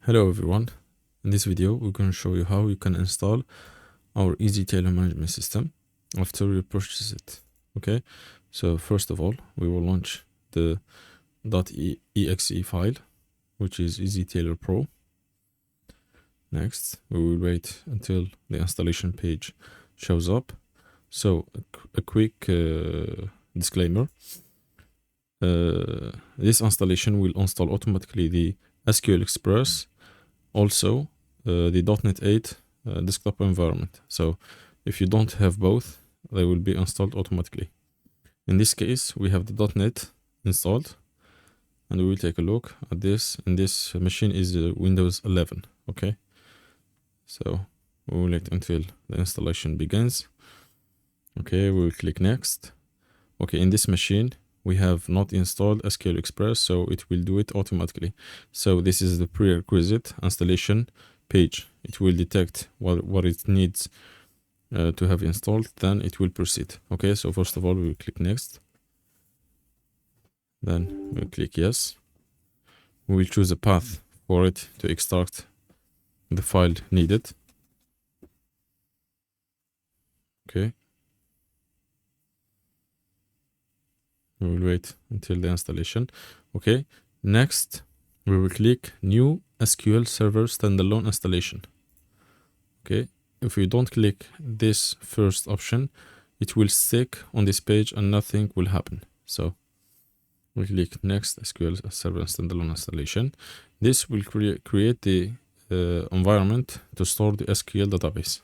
Hello everyone, in this video we're going to show you how you can install our EzziTailor management system after you purchase it. Okay, so first of all we will launch the .exe file, which is EzziTailor Pro. Next we will wait until the installation page shows up. So a quick disclaimer, this installation will install automatically the SQL Express, also the .NET 8 desktop environment. So if you don't have both, they will be installed automatically. In this case, we have the .NET installed, and we will take a look at this. And this machine is Windows 11. Okay, so we will wait until the installation begins. Okay, we will click next. Okay, in this machine we have not installed SQL Express, so it will do it automatically. So this is the prerequisite installation page. It will detect what it needs to have installed, then it will proceed. Okay, so first of all we will click next, then we'll click yes. We will choose a path for it to extract the file needed. Okay, we will wait until the installation. Okay, next we will click new SQL Server standalone installation. Okay, if we don't click this first option, it will stick on this page and nothing will happen. So we click next SQL Server standalone installation. This will create the environment to store the SQL database.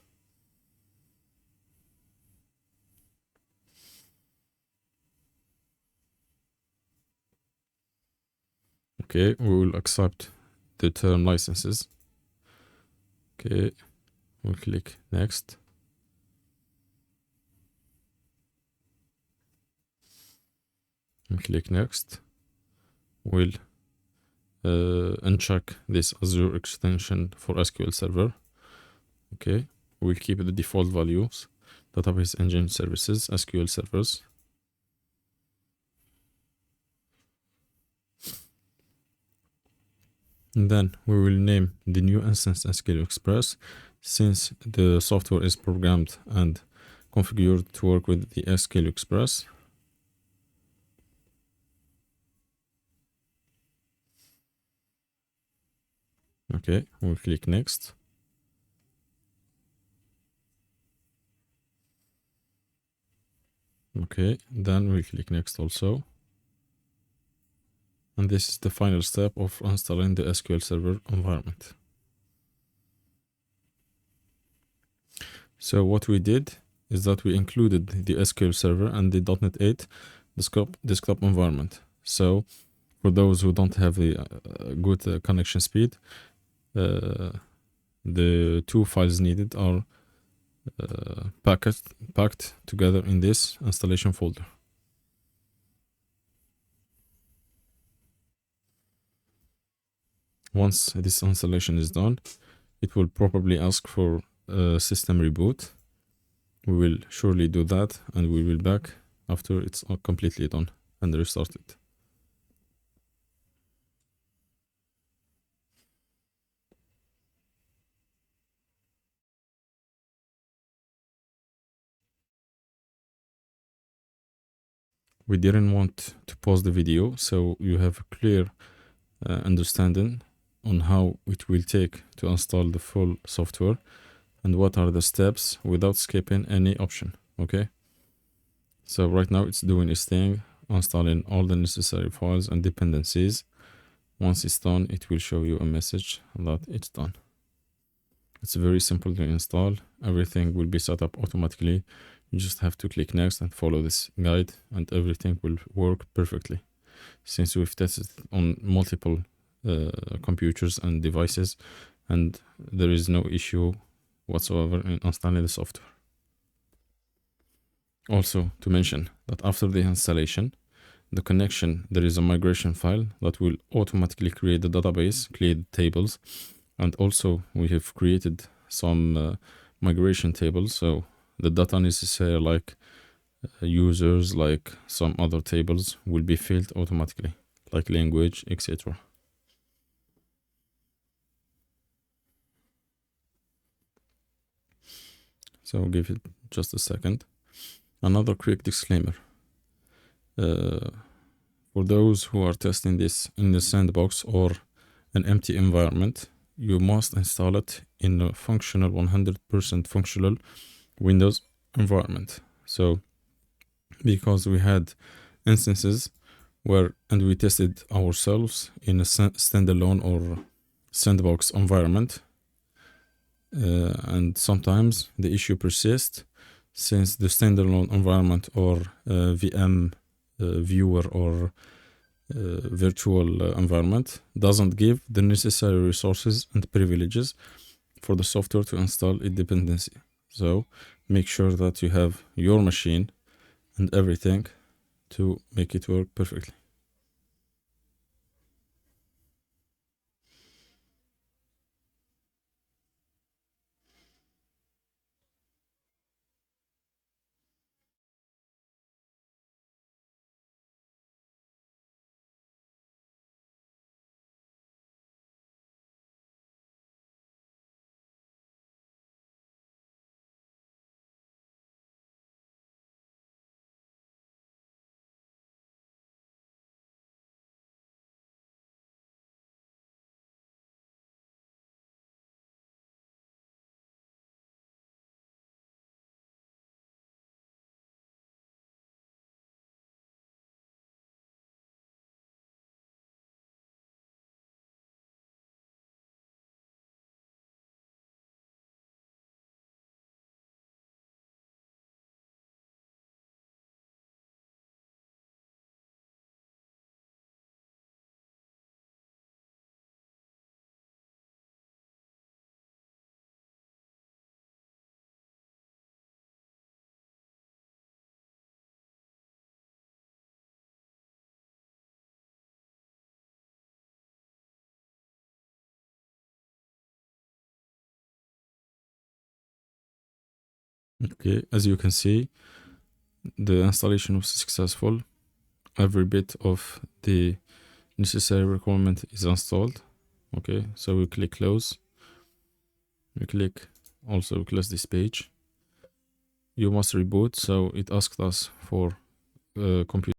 Okay, we will accept the term licenses. Okay, we'll click next. And click next. We'll uncheck this Azure extension for SQL Server. Okay, we'll keep the default values, database engine services, SQL servers. And then we will name the new instance SQL Express, since the software is programmed and configured to work with the SQL Express. Okay, we'll click next. Okay, then we'll click next also. And this is the final step of installing the SQL Server environment. So what we did is that we included the SQL Server and the .NET 8 desktop environment. So for those who don't have the good connection speed, the two files needed are packed together in this installation folder. Once this installation is done, it will probably ask for a system reboot. We will surely do that, and we will back after it's completely done and restart it. We didn't want to pause the video, so you have a clear understanding on how it will take to install the full software and what are the steps without skipping any option. Okay, so right now it's doing its thing, installing all the necessary files and dependencies. Once it's done, it will show you a message that it's done. It's very simple to install. Everything will be set up automatically. You just have to click next and follow this guide, and everything will work perfectly. Since we've tested on multiple computers and devices, and there is no issue whatsoever in installing the software. Also to mention that after the installation, the connection, there is a migration file that will automatically create the database, create tables, and also we have created some migration tables, so the data necessary, like users, like some other tables, will be filled automatically, like language, etc. So give it just a second. Another quick disclaimer. For those who are testing this in the sandbox or an empty environment, you must install it in a functional 100% functional Windows environment. So because we had instances and we tested ourselves in a standalone or sandbox environment, and sometimes the issue persists since the standalone environment or VM viewer or virtual environment doesn't give the necessary resources and privileges for the software to install a dependency. So make sure that you have your machine and everything to make it work perfectly. Okay, as you can see, the installation was successful. Every bit of the necessary requirement is installed. Okay, so we click close. We click also close this page. You must reboot, so it asked us for computer